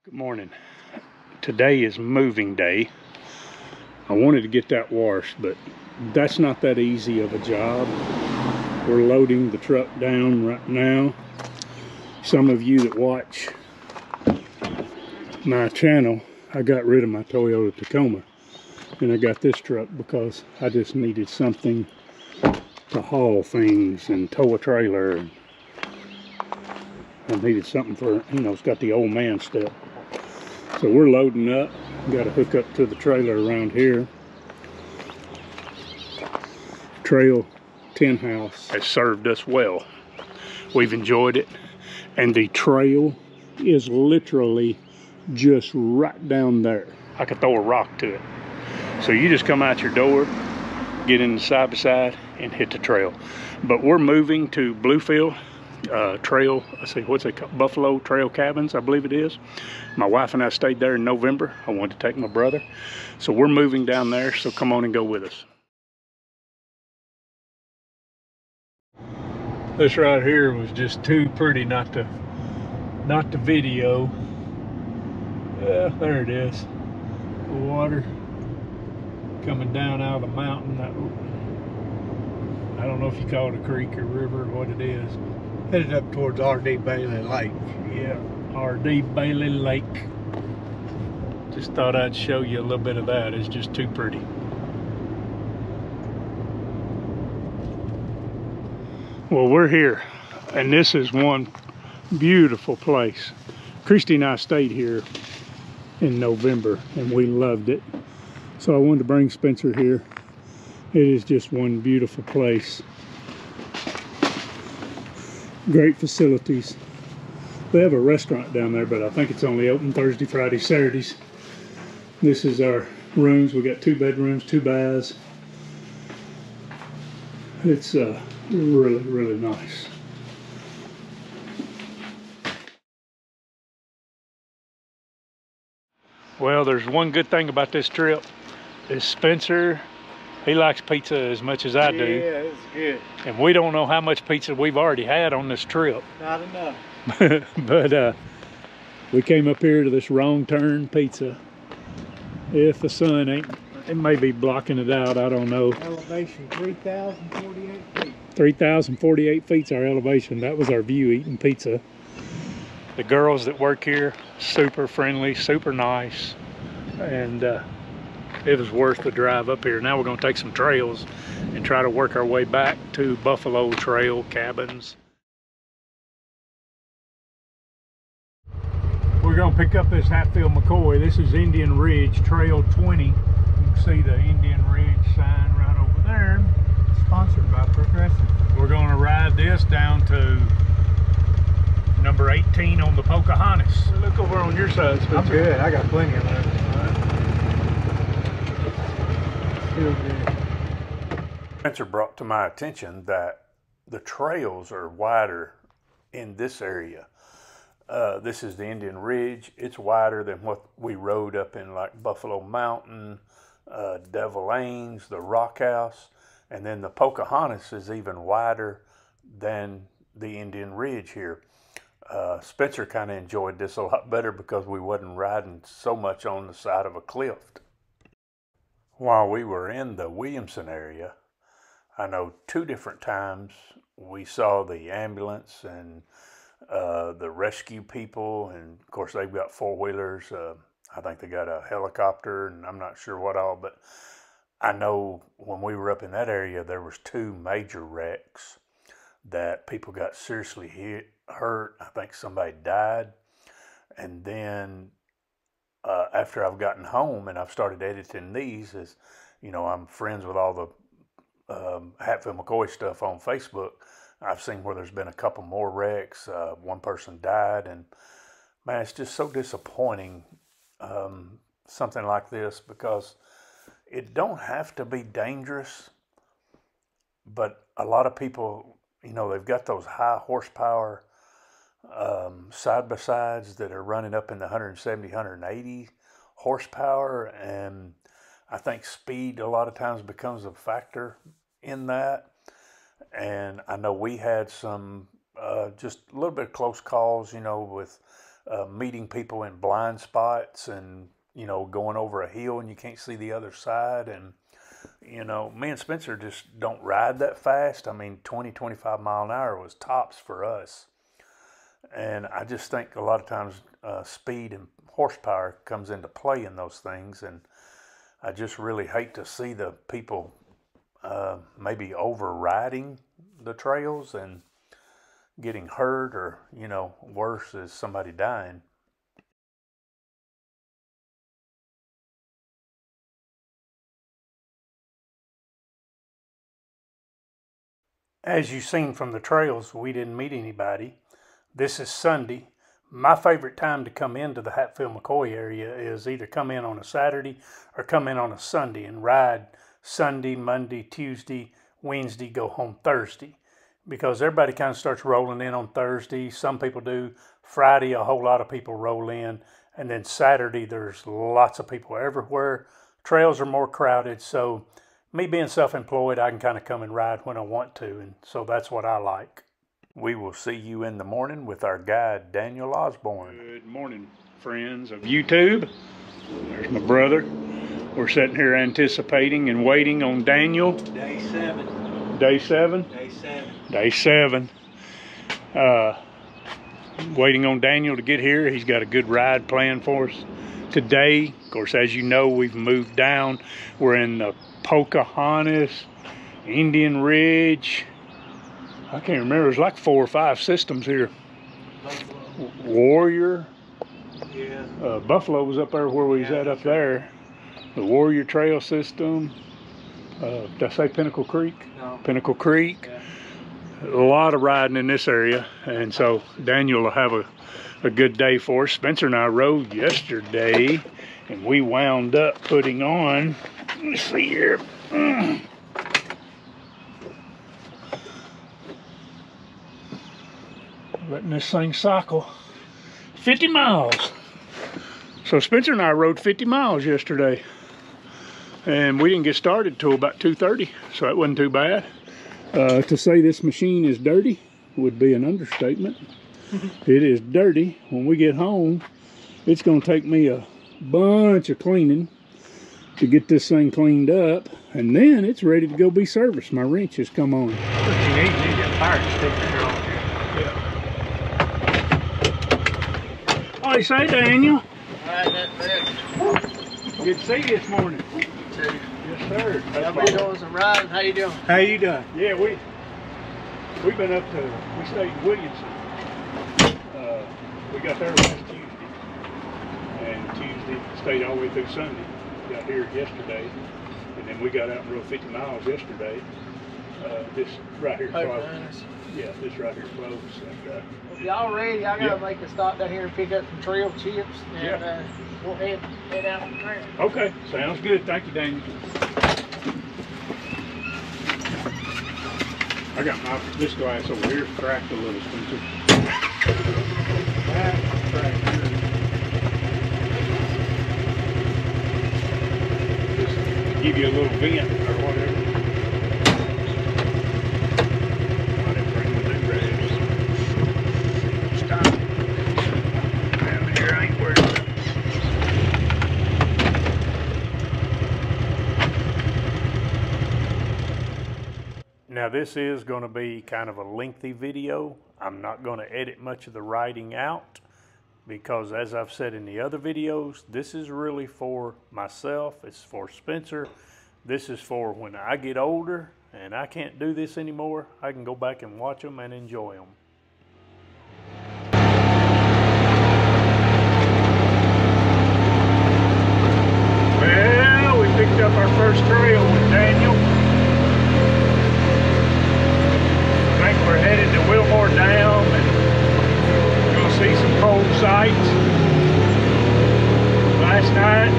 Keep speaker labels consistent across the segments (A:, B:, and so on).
A: Good morning. Today is moving day. I wanted to get that washed, but that's not that easy of a job. We're loading the truck down right now. Some of you that watch my channel, I got rid of my Toyota Tacoma and I got this truck because I just needed something to haul things and tow a trailer. I needed something for, it's got the old man step. So we're loading up. Got to hook up to the trailer around here. Trail Tin House has served us well. We've enjoyed it. And the trail is literally just right down there. I could throw a rock to it. So you just come out your door, get in the side by side, and hit the trail. But we're moving to Bluefield Trail, let's see, what's it called? Buffalo Trail Cabins, I believe it is. My wife and I stayed there in November. I wanted to take my brother. So we're moving down there, so come on and go with us. This right here was just too pretty not to video. Yeah, there it is. The water coming down out of the mountain. I don't know if you call it a creek or river or what it is.
B: Headed up towards R.D. Bailey Lake.
A: Yeah, R.D. Bailey Lake. Just thought I'd show you a little bit of that. It's just too pretty. Well, we're here, and this is one beautiful place. Christy and I stayed here in November, and we loved it. So I wanted to bring Spencer here. It is just one beautiful place. Great facilities. They have a restaurant down there, but I think it's only open Thursday, Friday, Saturdays. This is our rooms. We got 2 bedrooms, 2 baths. It's really, really nice. Well, there's one good thing about this trip is Spencer, he likes pizza as much as I do.
B: Yeah, it's good.
A: And we don't know how much pizza we've already had on this trip.
B: Not enough.
A: But we came up here to this Wrong Turn Pizza. If the sun it may be blocking it out, I don't know.
B: Elevation 3,048 feet.
A: 3,048 feet's our elevation. That was our view eating pizza. The girls that work here, super friendly, super nice. And it was worth the drive up here. Now we're going to take some trails and try to work our way back to Buffalo Trail Cabins. We're going to pick up this Hatfield McCoy. This is Indian Ridge, Trail 20. You can see the Indian Ridge sign right over there.
B: Sponsored by Progressive.
A: We're going to ride this down to number 18 on the Pocahontas. Look over on your side, Spencer.
B: I'm good. I got plenty of that. Still good.
A: Spencer brought to my attention that the trails are wider in this area. This is the Indian Ridge. It's wider than what we rode up in like Buffalo Mountain, Devil Lanes, the Rock House, and then the Pocahontas is even wider than the Indian Ridge here. Spencer kind of enjoyed this a lot better because we wasn't riding so much on the side of a cliff. While we were in the Williamson area, I know 2 different times we saw the ambulance and the rescue people, and of course they've got 4-wheelers. I think they got a helicopter, and I'm not sure what all, but I know when we were up in that area, there was 2 major wrecks that people got seriously hurt. I think somebody died. And then after I've gotten home and I've started editing these, as you know, I'm friends with all the Hatfield McCoy stuff on Facebook. I've seen where there's been a couple more wrecks. 1 person died, and man, it's just so disappointing, something like this, because it don't have to be dangerous, but a lot of people, they've got those high horsepower side-by-sides that are running up in the 170, 180 horsepower, and I think speed a lot of times becomes a factor in that. And I know we had some just a little bit of close calls, with meeting people in blind spots, and you know, going over a hill and you can't see the other side. And you know, me and Spencer just don't ride that fast. I mean, 20-25 mile an hour was tops for us. And I just think a lot of times speed and horsepower comes into play in those things. And I just really hate to see the people maybe overriding the trails and getting hurt, or, you know, worse is somebody dying. As you've seen from the trails, we didn't meet anybody. This is Sunday. My favorite time to come into the Hatfield McCoy area is either come in on a Saturday or come in on a Sunday and ride Sunday, Monday, Tuesday, Wednesday, go home Thursday. Because everybody kind of starts rolling in on Thursday. Some people do. Friday, a whole lot of people roll in. And then Saturday, there's lots of people everywhere. Trails are more crowded, so me being self-employed, I can kind of come and ride when I want to, and so that's what I like. We will see you in the morning with our guide, Daniel Osborne. Good morning, friends of YouTube. There's my brother. We're sitting here anticipating and waiting on Daniel.
B: Day 7.
A: Day 7?
B: Day 7.
A: Day 7. Waiting on Daniel to get here. He's got a good ride planned for us today. Of course, as you know, we've moved down. We're in the Pocahontas, Indian Ridge. I can't remember. There's like 4 or 5 systems here.
B: Buffalo.
A: Warrior.
B: Yeah.
A: Buffalo was up there where we was at up there. The Warrior Trail system. Did I say Pinnacle Creek?
B: No.
A: Pinnacle Creek.
B: Yeah.
A: A lot of riding in this area, and so Daniel will have a good day for us. Spencer and I rode yesterday, and we wound up putting on, let's see here, letting this thing cycle 50 miles. So Spencer and I rode 50 miles yesterday, and we didn't get started till about 2:30, so that wasn't too bad. To say this machine is dirty would be an understatement. It is dirty. When we get home, it's going to take me a bunch of cleaning to get this thing cleaned up, and then it's ready to go be serviced. My wrench has come on.
B: What you need is a fire extinguisher on here.
A: Yeah. Oh, you say, Daniel?
B: Alright, that's it.
A: Good to see you this morning.
B: Too.
A: Yes, sir.
B: Y'all been doing some riding? How you doing?
A: How you doing? Yeah, we've been up to, we stayed in Williamson. We got there last Tuesday, and Tuesday stayed all the way through Sunday. Got here yesterday, and then we got out and rode 50 miles yesterday. This right here close. Yeah, this right here close. And,
B: If y'all ready, I gotta make a stop down here and pick up some trail chips, and
A: Yeah.
B: We'll head out from there.
A: Okay, sounds good. Thank you, Daniel. I got this glass over here cracked a little, Spencer. Just give you a little vent or whatever. I didn't bring the new rags. Stop. Down here, I ain't worried about it. Now this is going to be kind of a lengthy video. I'm not going to edit much of the riding out because, as I've said in the other videos, this is really for myself. It's for Spencer. This is for when I get older and I can't do this anymore. I can go back and watch them and enjoy them. Well, we picked up our first trail with Daniel. We're headed to Wilmore Dam and we're going to see some cold sights. Last night,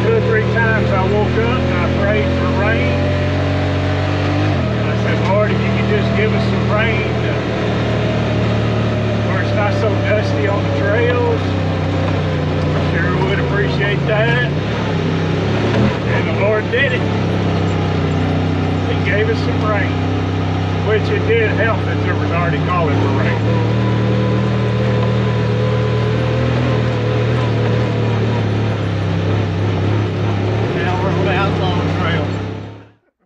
A: 2 or 3 times I woke up and I prayed for rain. I said, Lord, if you could just give us some rain where it's not so dusty on the trails, sure would appreciate that. And the Lord did it. He gave us some rain. Which it did help that there was already calling for rain.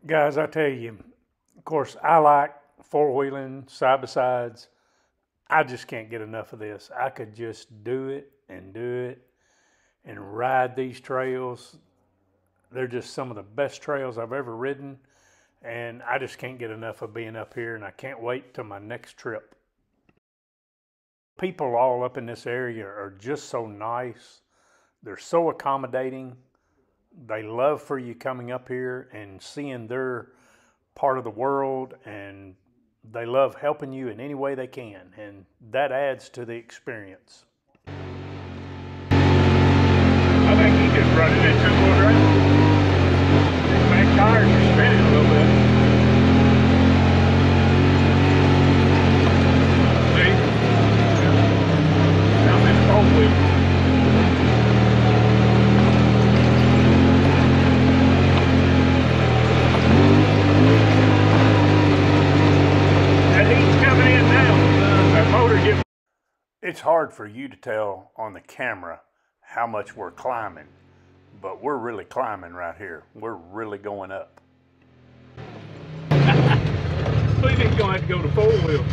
A: Guys, I tell you, of course, I like four-wheeling, side-by-sides. I just can't get enough of this. I could just do it and ride these trails. They're just some of the best trails I've ever ridden, and I just can't get enough of being up here, and I can't wait till my next trip. People all up in this area are just so nice. They're so accommodating. They love for you coming up here and seeing their part of the world, and they love helping you in any way they can, and that adds to the experience.
C: I think he just brought it in two-wheel drive. These back tires are spinning a little bit. See? I'm in four-wheel.
A: It's hard for you to tell on the camera how much we're climbing, but we're really climbing right here. We're really going up.
C: We think you're going to have to go to four-wheel.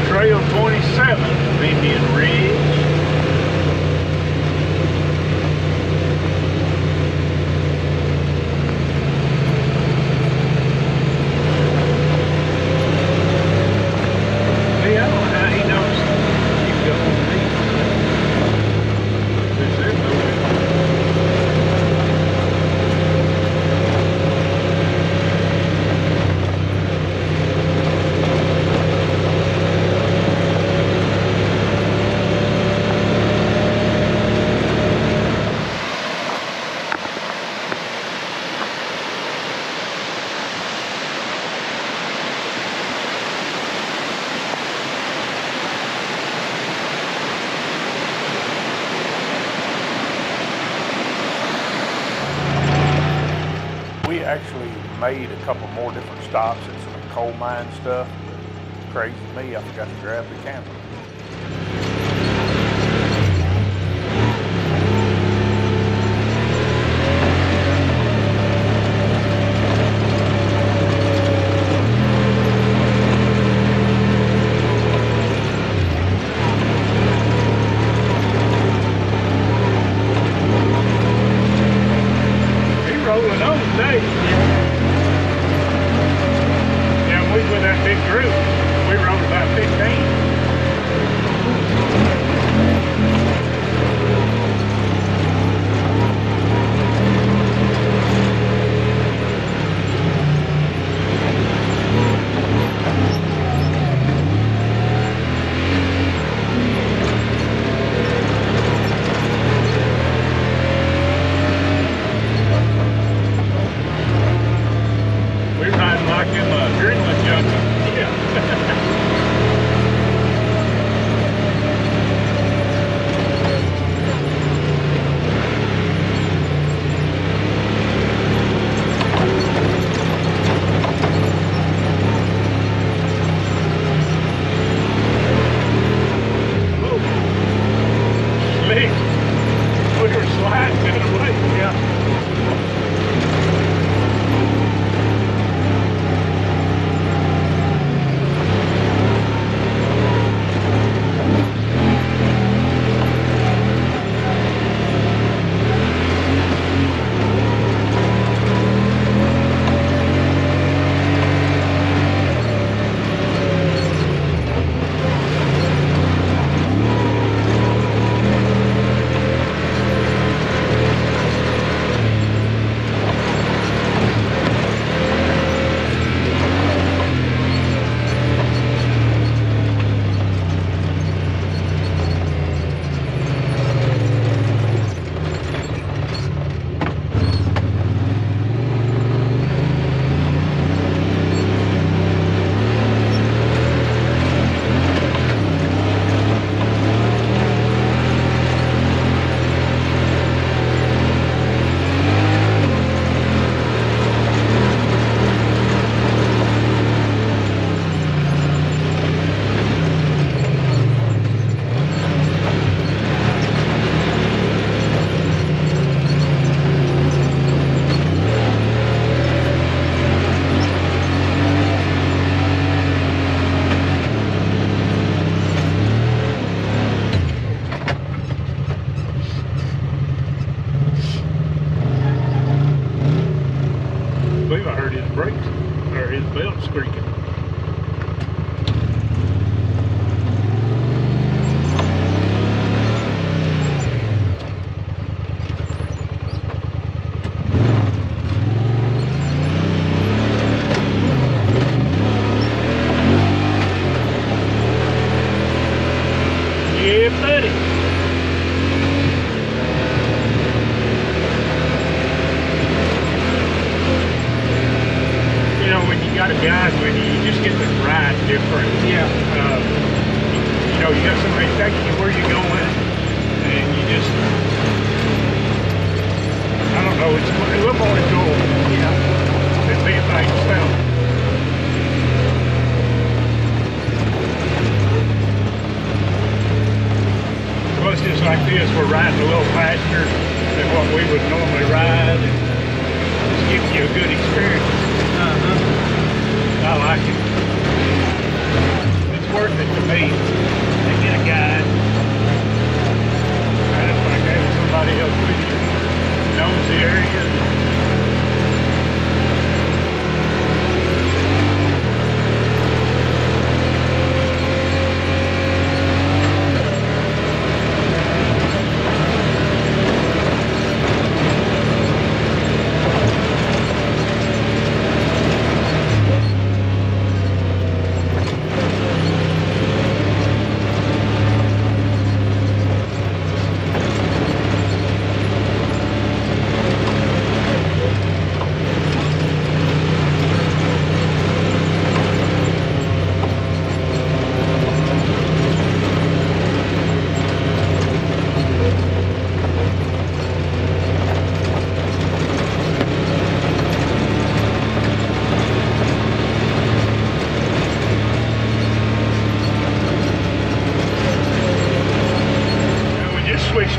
C: Trail 27 of Indian Ridge. See, I don't know how he knows you go on these. This is no way.
A: Actually made a couple more different stops at some coal mine stuff. Crazy me, I forgot to grab the camera.
C: Yeah, we with that big group. We rode about 15. quick. We were sliding down the way.
A: Yeah.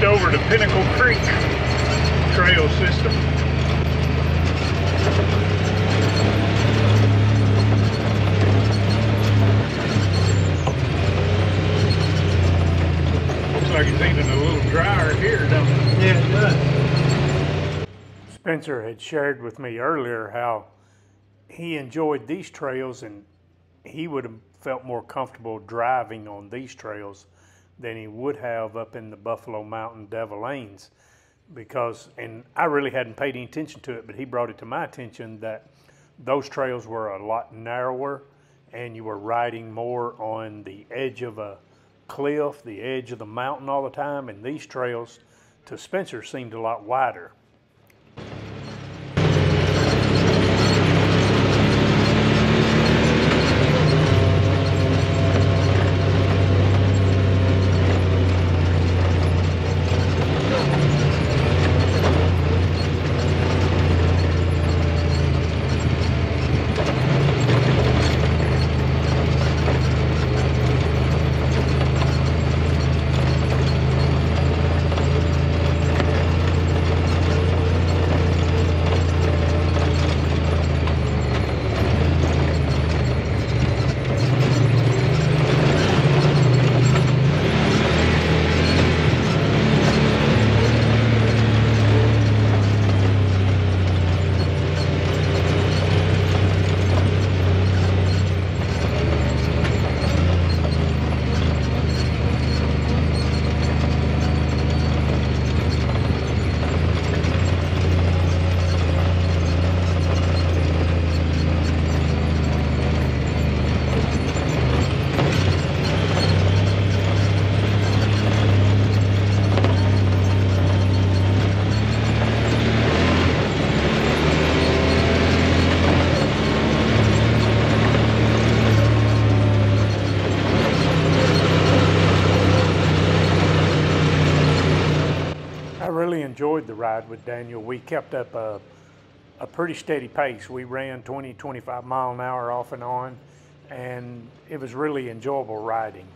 C: Over to Pinnacle Creek trail system. Looks like it's even a little drier here, don't it?
B: Yeah, it does.
A: Spencer had shared with me earlier how he enjoyed these trails and he would have felt more comfortable driving on these trails than he would have up in the Buffalo Mountain Devil Lanes, because, and I really hadn't paid any attention to it, but he brought it to my attention that those trails were a lot narrower and you were riding more on the edge of a cliff, the edge of the mountain all the time, and these trails to Spencer seemed a lot wider. I really enjoyed the ride with Daniel. We kept up a pretty steady pace. We ran 20, 25 mile an hour off and on, and it was really enjoyable riding.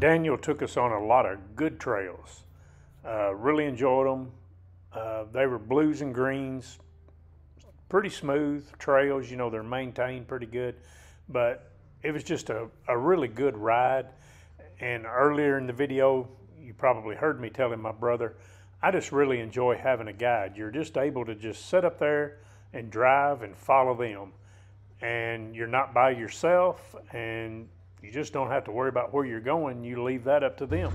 A: Daniel took us on a lot of good trails. Really enjoyed them. They were blues and greens, pretty smooth trails. You know, they're maintained pretty good, but it was just a really good ride. And earlier in the video, you probably heard me telling my brother, I just really enjoy having a guide. You're just able to just sit up there and drive and follow them. And you're not by yourself, and you just don't have to worry about where you're going. You leave that up to them.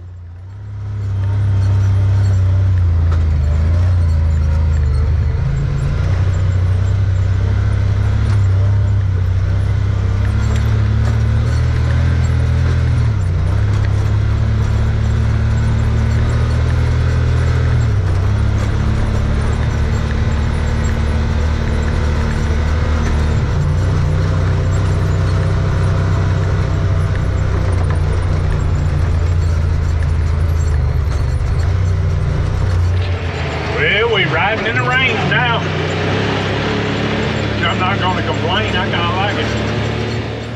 C: Riding in the rain now. I'm not going to complain. I kind of like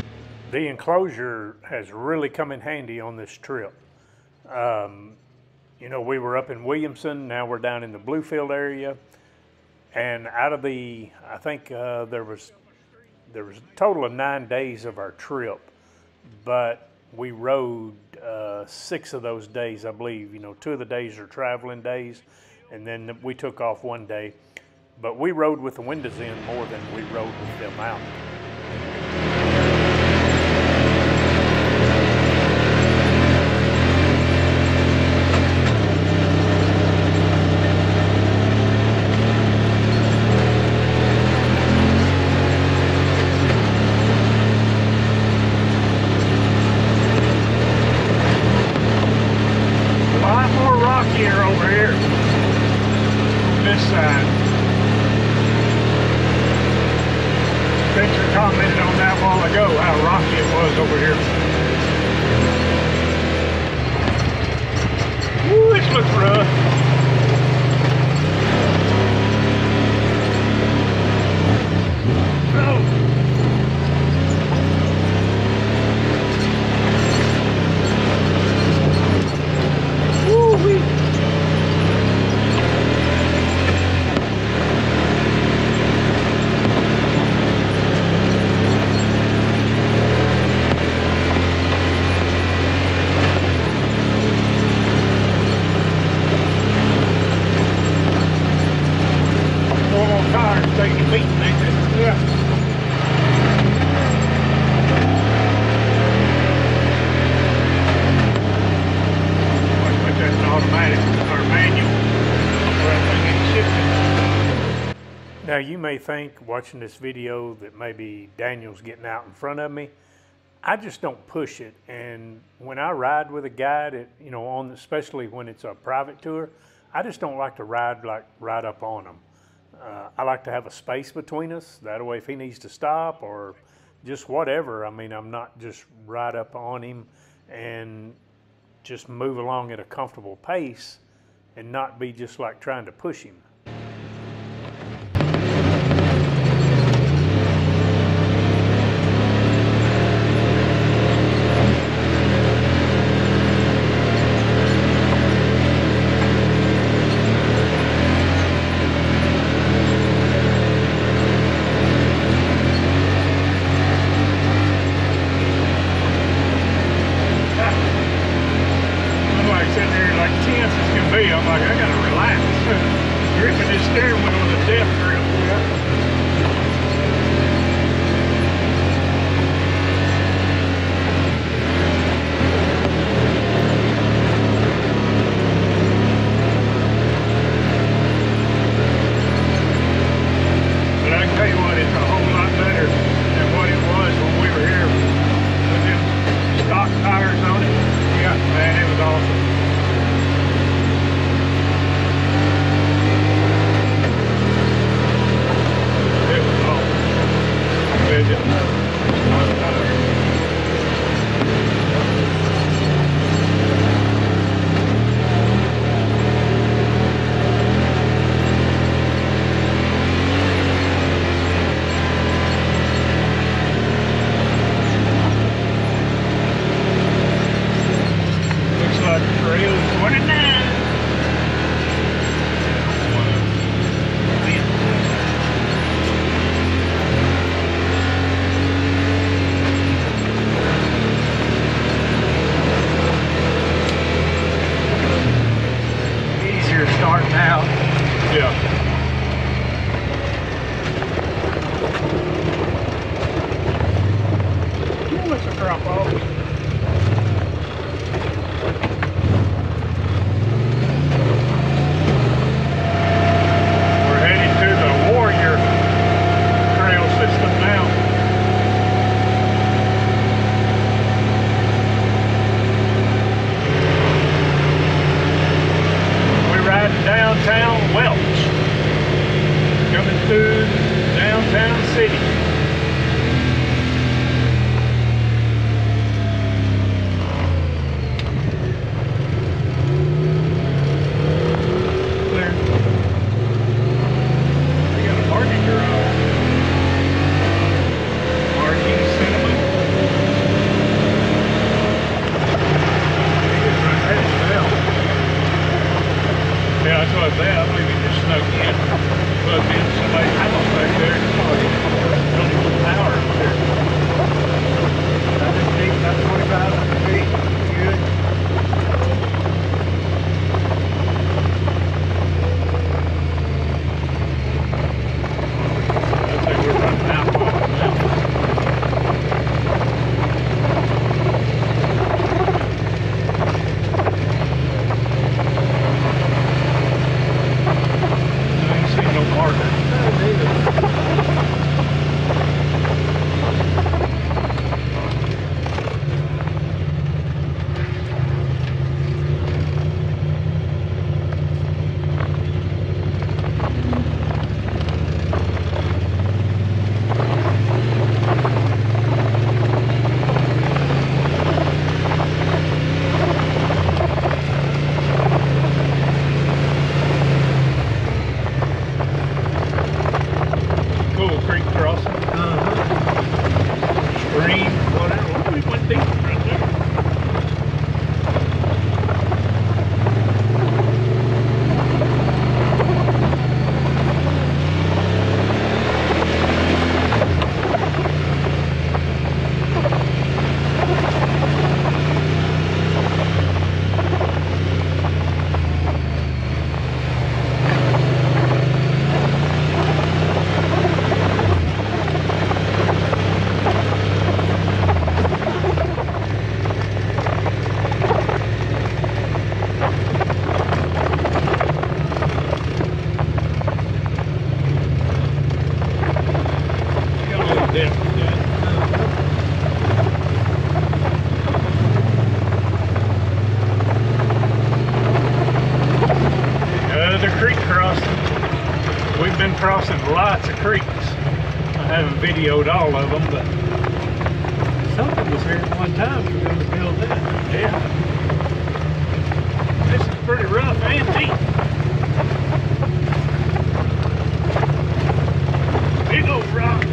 C: it.
A: The enclosure has really come in handy on this trip. You know, we were up in Williamson. Now we're down in the Bluefield area. And out of the, I think there was a total of 9 days of our trip, but we rode 6 of those days, I believe. You know, 2 of the days are traveling days, and then we took off 1 day. But we rode with the windows in more than we rode with them out.
C: A lot more rockier over here. This side. Spencer commented on that a while ago, how rocky it was over here. Ooh, this looks rough.
A: Now you may think, watching this video, that maybe Daniel's getting out in front of me. I just don't push it, and when I ride with a guide, you know, especially when it's a private tour, I just don't like to ride right up on them. I like to have a space between us. That way, if he needs to stop or just whatever, I mean, I'm not just right up on him, and just move along at a comfortable pace and not be just like trying to push him.
C: me. I'm like, I gotta relax. Gripping this steering wheel with a death grip. But I can tell you what, it's a whole lot better than what it was when we were here with them stock tires on it. Yeah, man, it was awesome. It was awesome. It was starting out. Yeah. Ooh, it's a drop off. We're heading to the Warrior trail system now. Downtown Welch, coming through downtown city. Clear. We got a parking garage. Marquee Cinema. Yeah, that's what I said. I believe he just snuck in. Plugged in somebody's house back there. Don't even put power up there. That's deep, about 2,500 feet. Good. I think we're running out of water now. Crossing lots of creeks. I haven't videoed all of them, but something was here at one time. We were going to build that. Yeah. This is pretty rough and deep. Big old rocks.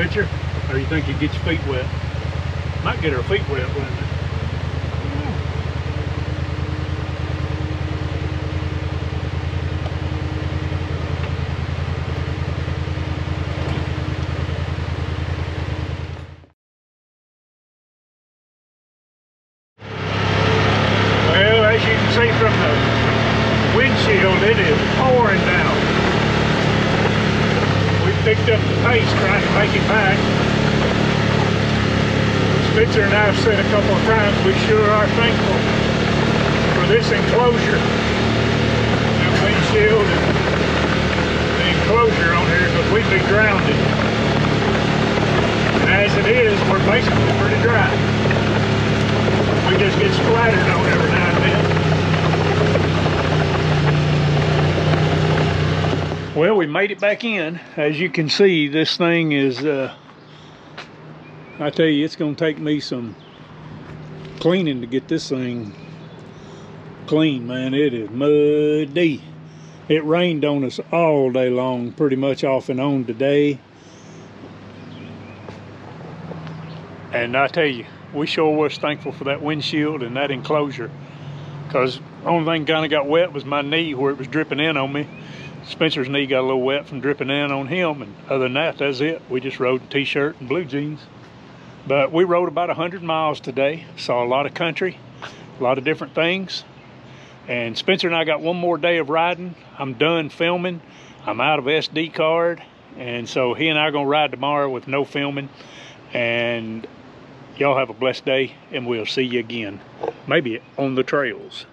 C: picture? Or you think you get your feet wet? Might get her feet wet, wouldn't it? Well, as you can see from the windshield, it is pouring down. We picked up the pace trying to make it back. Spencer and I have said a couple of times we sure are thankful for this enclosure. The windshield and the enclosure on here, because we'd be grounded. And as it is, we're basically pretty dry. We just get splattered on every now and then. Well, we made it back in. As you can see, this thing is, I tell you, it's going to take me some cleaning to get this thing clean, man. It is muddy. It rained on us all day long, pretty much off and on today. And I tell you, we sure was thankful for that windshield and that enclosure, because the only thing kind of got wet was my knee where it was dripping in on me. Spencer's knee got a little wet from dripping in on him, and other than that, that's it. We just rode a t-shirt and blue jeans. But we rode about 100 miles today, saw a lot of country, a lot of different things. And Spencer and I got one more day of riding. I'm done filming. I'm out of SD card. And so he and I are gonna ride tomorrow with no filming. And y'all have a blessed day, and we'll see you again, maybe on the trails.